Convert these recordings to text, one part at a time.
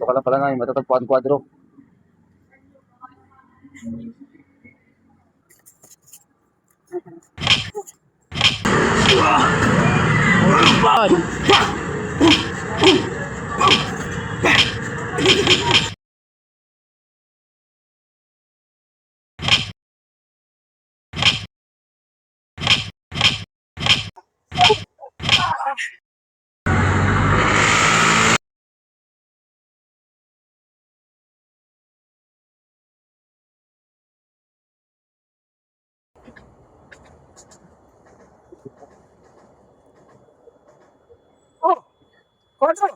Ito ka lang pala na yung matatagpuan kwadro. Oh, Kwadro!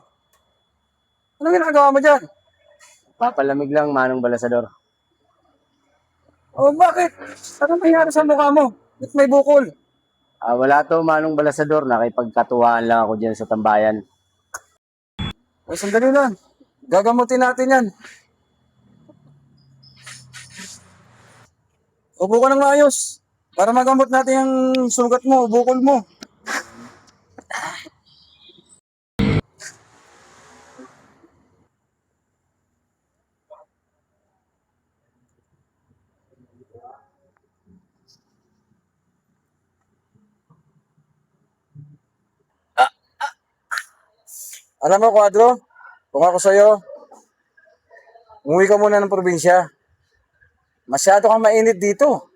Ano ginagawa mo dyan? Papalamig lang, Manong Balasador. Oh, bakit? Ano nangyari sa mukha mo? Ba't may bukol? Wala to, Manong Balasador. Nakipagkatuwaan lang ako dyan sa tambayan. Oh, sandali lang. Gagamutin natin yan. Upo ka ng maayos. Para magamot natin yung sugat mo, bukol mo. Alam mo, Kwadro, kung ako sa'yo, umuwi ka muna ng probinsya. Masyado kang mainit dito.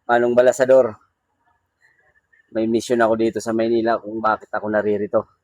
Manong Balasador, may mission ako dito sa Maynila kung bakit ako naririto.